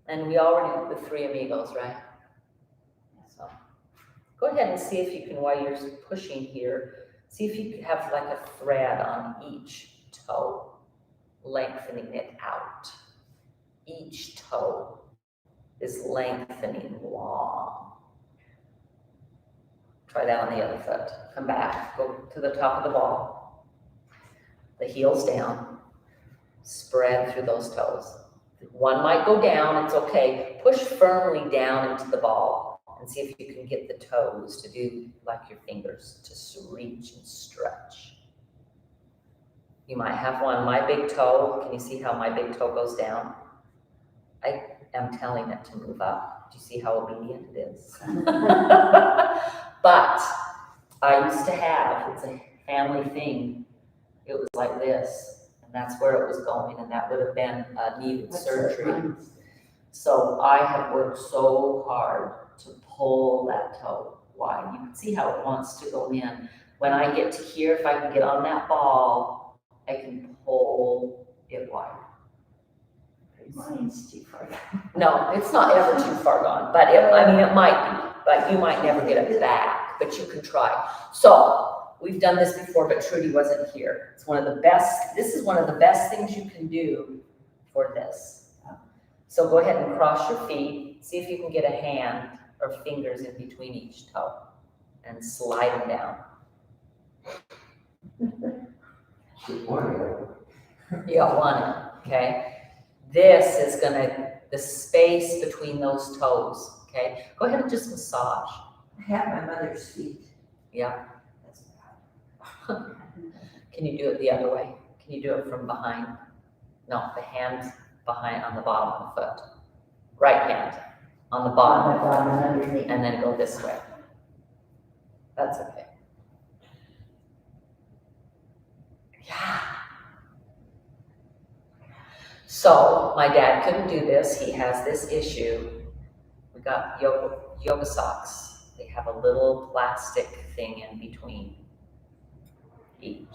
And we already did the three amigos, right? So go ahead and see if you can, while you're pushing here, see if you can have like a thread on each toe, lengthening it out. Each toe is lengthening long. Try that on the other foot. Come back, go to the top of the ball. The heels down, spread through those toes. One might go down, it's okay. Push firmly down into the ball and see if you can get the toes to do like your fingers, to reach and stretch. You might have one, my big toe, can you see how my big toe goes down? I am telling it to move up. Do you see how obedient it is? But I used to have, it's a family thing, it was like this, and that's where it was going, and that would have been a needed surgery. So I have worked so hard to pull that toe wide. You can see how it wants to go in. When I get to here, if I can get on that ball, I can pull it wide. Mine's too far. No, it's not ever too far gone, but I mean, it might be, but you might never get it back, but you can try. So we've done this before, but Trudy wasn't here. It's one of the best, this is one of the best things you can do for this. So go ahead and cross your feet, see if you can get a hand or fingers in between each toe and slide them down. Just one, You got one, okay? This is gonna, the space between those toes, okay? Go ahead and just massage. I have my mother's feet. Yeah. That's bad. Can you do it the other way? Can you do it from behind? No, the hand behind on the bottom of the foot. Right hand on the bottom, Underneath. and then go this way. That's okay. Yeah. So my dad couldn't do this. He has this issue. We got yoga socks. They have a little plastic thing in between each,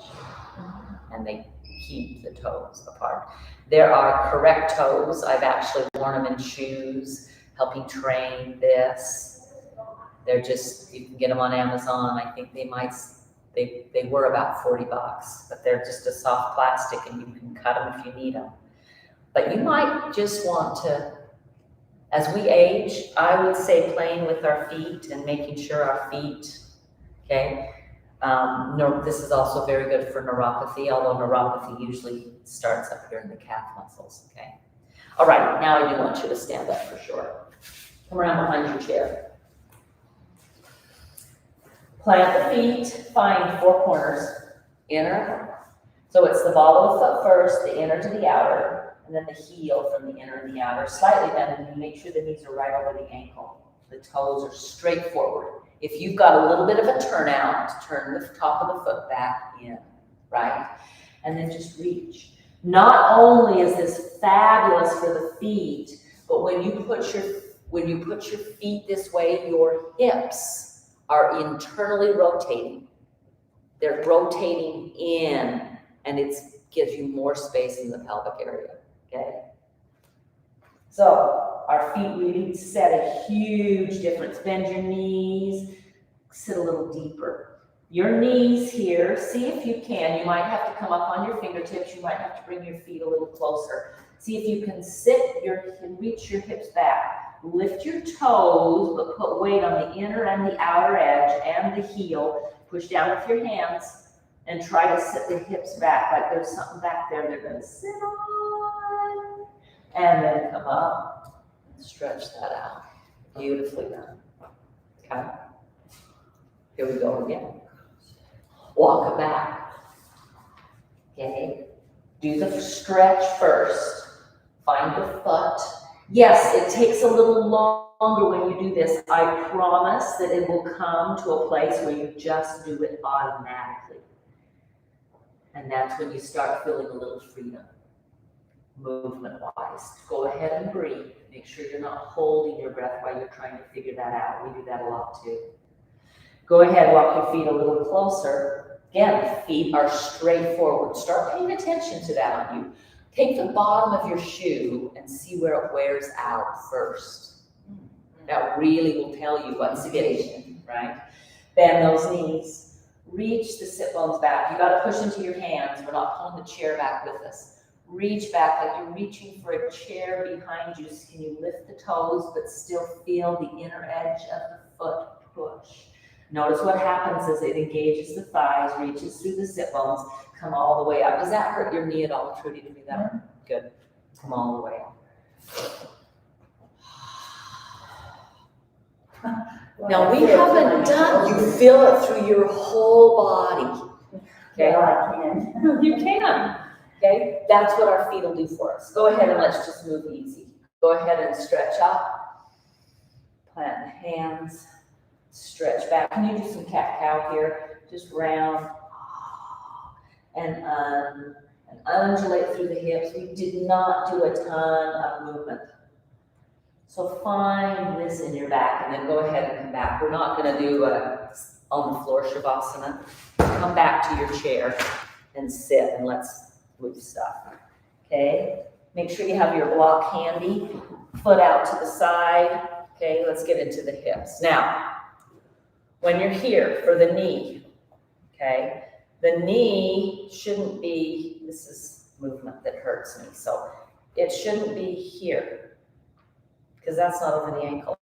and they keep the toes apart. There are correct toes. I've actually worn them in shoes, helping train this. They're just, you can get them on Amazon. I think they were about $40, but they're just a soft plastic and you can cut them if you need them. But you might just want to, as we age, I would say playing with our feet and making sure our feet, okay? This is also very good for neuropathy, although neuropathy usually starts up here in the calf muscles, okay? All right, now I do want you to stand up for sure. Come around behind your chair. Plant the feet, find four corners, inner. So it's the ball of the foot first, the inner to the outer, and then the heel from the inner and the outer. Slightly bended, and make sure the knees are right over the ankle. The toes are straight forward. If you've got a little bit of a turnout, turn the top of the foot back in, right? And then just reach. Not only is this fabulous for the feet, but when you put your When you put your feet this way, your hips are internally rotating. They're rotating in, and it gives you more space in the pelvic area, okay? So our feet really set a huge difference. Bend your knees, sit a little deeper. Your knees here, see if you can. You might have to come up on your fingertips. You might have to bring your feet a little closer. See if you can reach your hips back. Lift your toes, but put weight on the inner and the outer edge and the heel. Push down with your hands and try to sit the hips back like there's something back there they're going to sit on. And then come up and stretch that out. Beautifully done. Okay. Here we go again. Walk it back. Okay. Do the stretch first. Find the foot. Yes, it takes a little longer when you do this. I promise that it will come to a place where you just do it automatically. And that's when you start feeling a little freedom, movement-wise. Go ahead and breathe. Make sure you're not holding your breath while you're trying to figure that out. We do that a lot too. Go ahead, walk your feet a little closer. Again, feet are straight forward. Start paying attention to that on you. Take the bottom of your shoe and see where it wears out first. That really will tell you what's fitting, right? Bend those knees. Reach the sit bones back. You got to push into your hands. We're not pulling the chair back with us. Reach back like you're reaching for a chair behind you. So can you lift the toes but still feel the inner edge of the foot push? Notice what happens is it engages the thighs, reaches through the sit bones, come all the way up. Does that hurt your knee at all, Trudy, to do that? Good. Come all the way up. Now we haven't done, you feel it through your whole body. Okay? Well, I can. You can. Okay? That's what our feet will do for us. Go ahead and let's just move easy. Go ahead and stretch up. Plant the hands. Stretch back. Can you do some cat-cow here? Just round and undulate through the hips. We did not do a ton of movement. So find this in your back and then go ahead and come back. We're not going to do a on the floor shavasana. Come back to your chair and sit and let's move stuff. Okay? Make sure you have your block handy. Foot out to the side. Okay, let's get into the hips. Now, when you're here for the knee, okay, the knee shouldn't be, this is movement that hurts me, so it shouldn't be here, because that's not over the ankle.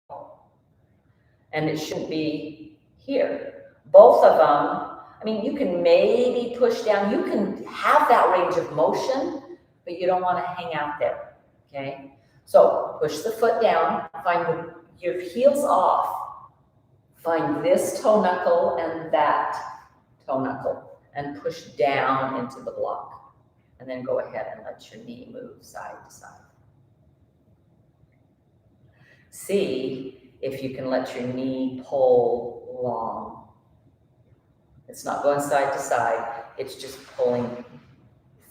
And it shouldn't be here. Both of them, I mean, you can maybe push down, you can have that range of motion, but you don't want to hang out there, okay? So push the foot down, find your heels off. Find this toe knuckle and that toe knuckle and push down into the block. And then go ahead and let your knee move side to side. See if you can let your knee pull long. It's not going side to side. It's just pulling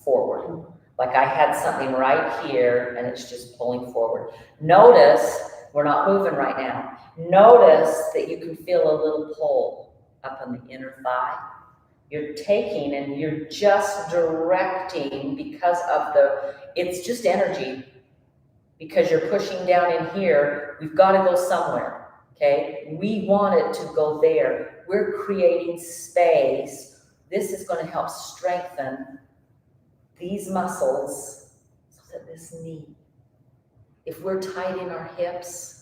forward. Like I had something right here and it's just pulling forward. Notice we're not moving right now. Notice that you can feel a little pull up on the inner thigh. You're taking and you're just directing because of it's just energy. Because you're pushing down in here, we've got to go somewhere, okay? We want it to go there. We're creating space. This is going to help strengthen these muscles so that this knee, if we're tight in our hips,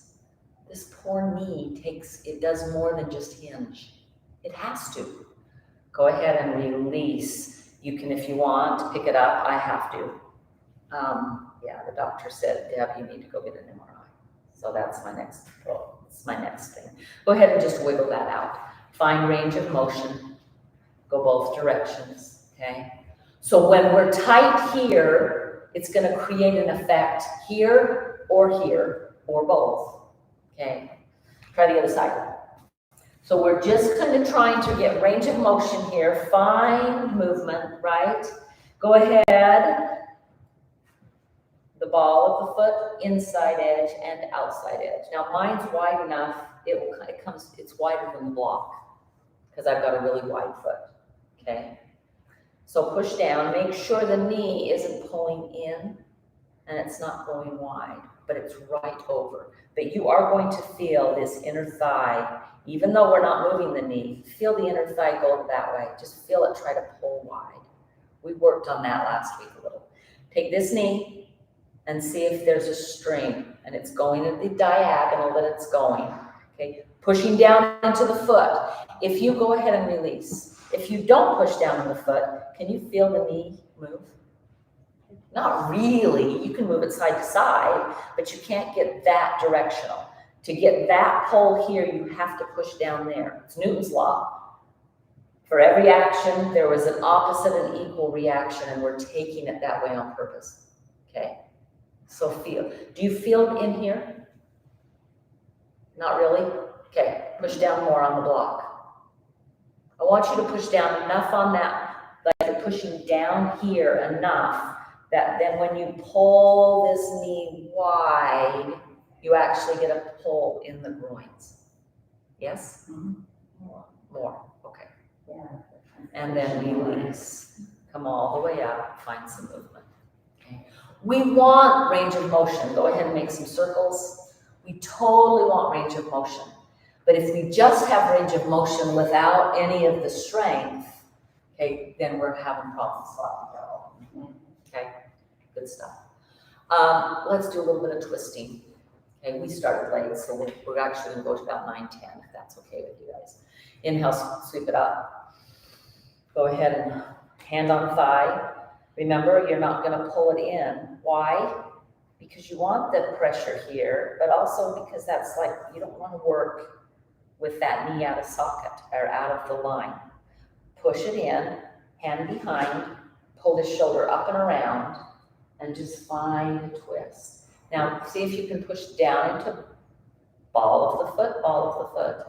this poor knee it does more than just hinge. It has to. Go ahead and release. You can, if you want, pick it up. I have to. Yeah, the doctor said, Deb, you need to go get an MRI. So that's my next thing. Go ahead and just wiggle that out. Find range of motion. Go both directions, okay? So when we're tight here, it's going to create an effect here or both. Okay, try the other side. So we're just kind of trying to get range of motion here, find movement, right? Go ahead. the ball of the foot, inside edge and outside edge. Now mine's wide enough, it's wider than the block because I've got a really wide foot, okay? So push down, make sure the knee isn't pulling in and it's not going wide, but it's right over. But you are going to feel this inner thigh, even though we're not moving the knee, feel the inner thigh go that way. Just feel it try to pull wide. We worked on that last week a little. Take this knee and see if there's a string and it's going at the diagonal that it's going, okay? Pushing down into the foot. If you go ahead and release, if you don't push down in the foot, can you feel the knee move? Not really, you can move it side to side, but you can't get that directional. To get that pull here, you have to push down there. It's Newton's law. For every action, there was an opposite and equal reaction, and we're taking it that way on purpose, okay? So feel. Do you feel in here? Not really? Okay, push down more on the block. I want you to push down enough on that, like you're pushing down here enough that then when you pull this knee wide, you actually get a pull in the groins. Yes? More, okay. Yeah. And then release. Come all the way up, find some movement. Okay. We want range of motion. Go ahead and make some circles. We totally want range of motion. But if we just have range of motion without any of the strength, okay, then we're having problems. Okay, good stuff. Let's do a little bit of twisting. Okay, we started late, so we're actually going to go to about 9:10, if that's okay with you guys. Inhale, sweep it up. Go ahead and hand on thigh. Remember, you're not going to pull it in. Why? Because you want the pressure here, but also because that's like, you don't want to work with that knee out of socket or out of the line. Push it in, hand behind, pull the shoulder up and around, and just find a twist. Now, see if you can push down into ball of the foot,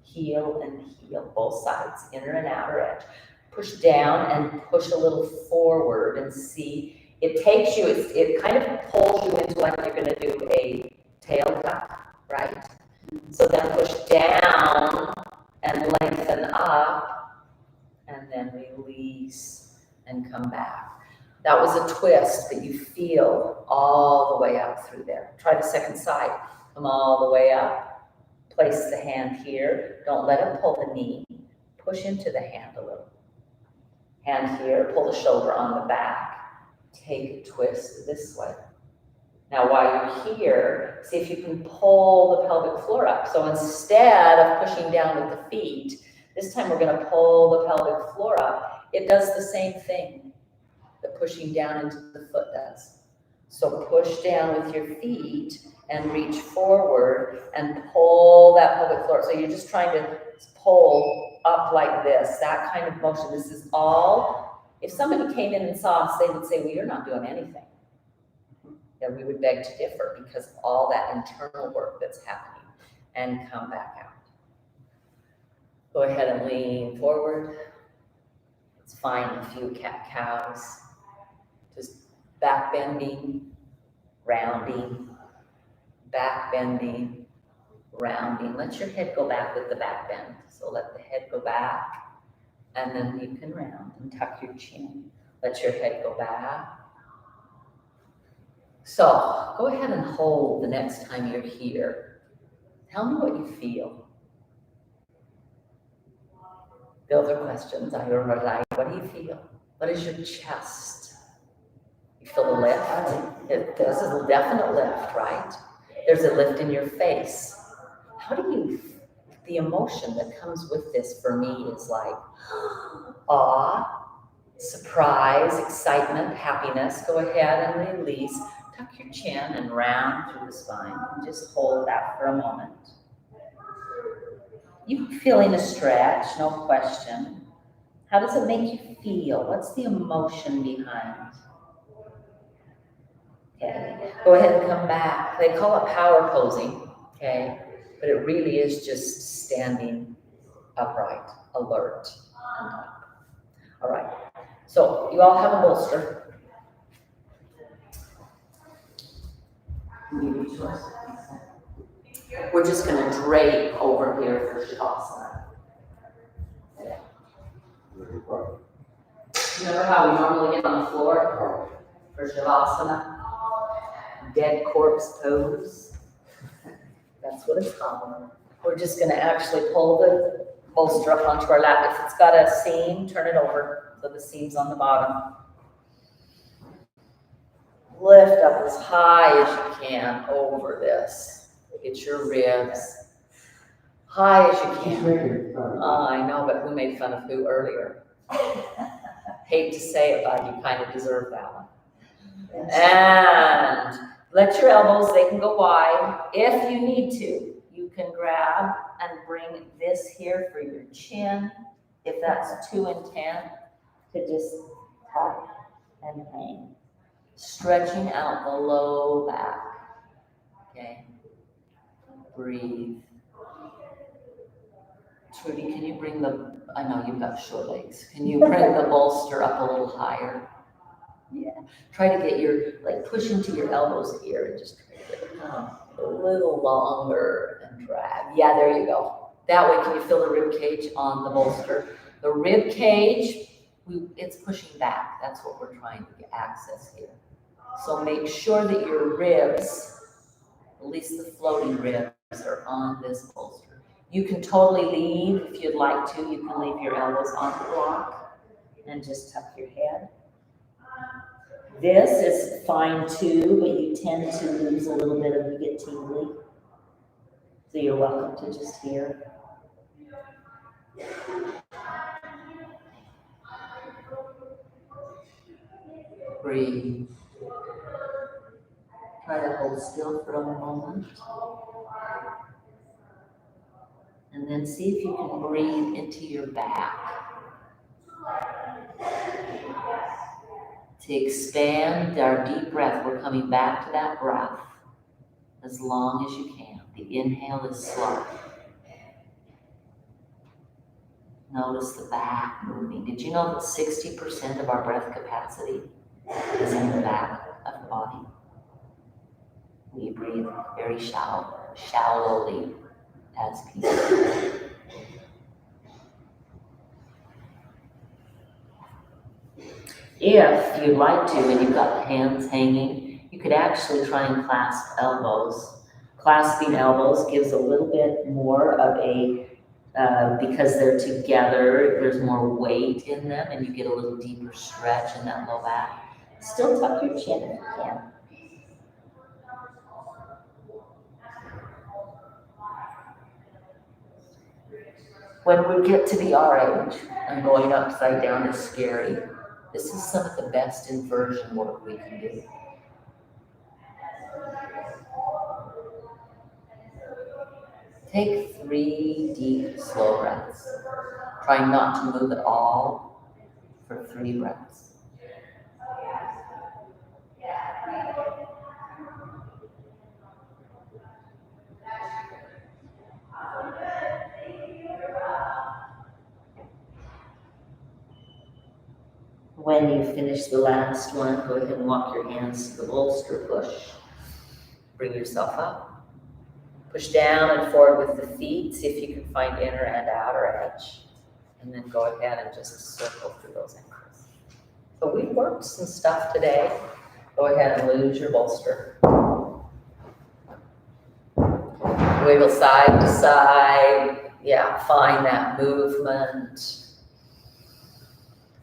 heel and heel, both sides, inner and outer edge. Push down and push a little forward and see. It takes you, it kind of pulls you into like you're gonna do a tail tuck, right? So then push down and lengthen up and then release and come back. That was a twist that you feel all the way up through there. Try the second side. Come all the way up. Place the hand here. Don't let it pull the knee. Push into the hand a little. Hand here, pull the shoulder on the back. Take a twist this way. Now while you're here, see if you can pull the pelvic floor up. So instead of pushing down with the feet, this time we're gonna pull the pelvic floor up. It does the same thing that pushing down into the foot does. So push down with your feet and reach forward and pull that pelvic floor. So you're just trying to pull up like this, that kind of motion. This is all, if somebody came in and saw us, they would say, well, you're not doing anything. And we would beg to differ because of all that internal work that's happening, and come back out. Go ahead and lean forward. Let's find a few cat-cows. Just back bending, rounding, back bending, rounding. Let your head go back with the back bend. So let the head go back, and then you can round and tuck your chin. Let your head go back. So go ahead and hold the next time you're here. Tell me what you feel. Those are questions. I don't know. What do you feel? What is your chest? You feel the lift? There's a definite lift, right? There's a lift in your face. How do you, the emotion that comes with this for me is like awe, surprise, excitement, happiness. Go ahead and release. Tuck your chin and round through the spine. And just hold that for a moment. You feeling a stretch, no question. How does it make you feel? What's the emotion behind? Okay, go ahead and come back. They call it power posing, okay? But it really is just standing upright, alert, and up. All right, so you all have a bolster. Give you choice. We're just gonna drape over here for Shavasana. Remember how we normally get on the floor for Shavasana? Dead corpse pose. That's what it's called. We're just gonna actually pull the bolster up onto our lap. If it's got a seam, turn it over so the seam's on the bottom. Lift up as high as you can over this. Get your ribs high as you She's can. making fun. I know, but who made fun of who earlier? Hate to say it, but you kind of deserve that one. And let your elbows, they can go wide. If you need to, you can grab and bring this here for your chin. If that's too intense, to just tuck and hang. Stretching out the low back. Okay. Breathe. Trudy, can you bring I know you've got short legs. Can you bring the bolster up a little higher? Yeah. Try to get push into your elbows here and just try to get it a little longer and drag. Yeah, there you go. That way, can you feel the rib cage on the bolster? The rib cage, it's pushing back. That's what we're trying to get access here. So make sure that your ribs, at least the floating ribs, are on this bolster. You can totally leave, if you'd like to, you can leave your elbows on the block and just tuck your head. This is fine too, but you tend to lose a little bit of, you get tingly. So you're welcome to just here. Breathe. Try to hold still for a moment. And then see if you can breathe into your back. To expand our deep breath, we're coming back to that breath as long as you can. The inhale is slow. Notice the back moving. Did you know that 60% of our breath capacity is in the back of the body? We breathe very shallowly as people. If you'd like to, and you've got the hands hanging, you could actually try and clasp elbows. Clasping elbows gives a little bit more of a, because they're together, there's more weight in them, and you get a little deeper stretch in that low back. Still tuck your chin if you can. When we get to the R age, and going upside down is scary. This is some of the best inversion work we can do. Take 3 deep, slow breaths. Try not to move at all for 3 breaths. When you finish the last one, go ahead and walk your hands to the bolster, push. Bring yourself up. Push down and forward with the feet. See if you can find inner and outer edge. And then go ahead and just circle through those ankles. So we worked some stuff today. Go ahead and lose your bolster. Wiggle side to side. Yeah, find that movement.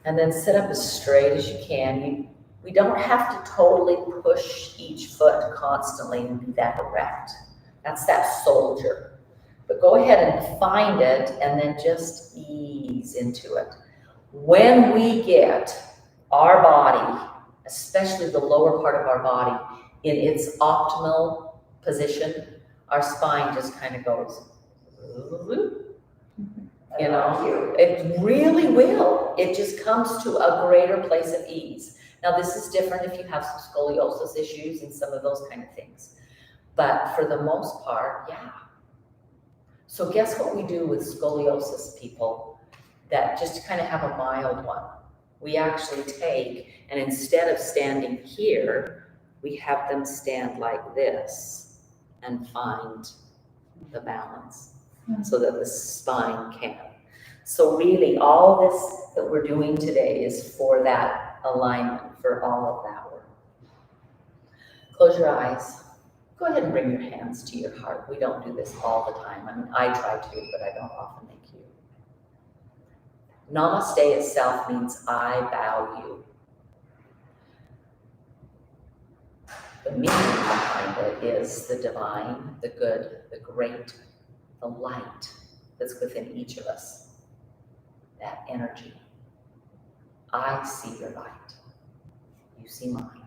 And then sit up as straight as you can. We don't have to totally push each foot constantly and be that erect. That's that soldier. But go ahead and find it and then just ease into it. When we get our body, especially the lower part of our body, in its optimal position, our spine just kind of goes, you know, it really will. It just comes to a greater place of ease. Now, this is different if you have some scoliosis issues and some of those kind of things. But for the most part, yeah. So guess what we do with scoliosis people that just kind of have a mild one? We actually take, and instead of standing here, we have them stand like this and find the balance so that the spine can. So really, all this that we're doing today is for that alignment, for all of that work. Close your eyes. Go ahead and bring your hands to your heart. We don't do this all the time. I mean, I try to, but I don't often make you. Namaste itself means I bow you. The meaning behind it is the divine, the good, the great, the light that's within each of us. That energy. I see your light. You see mine.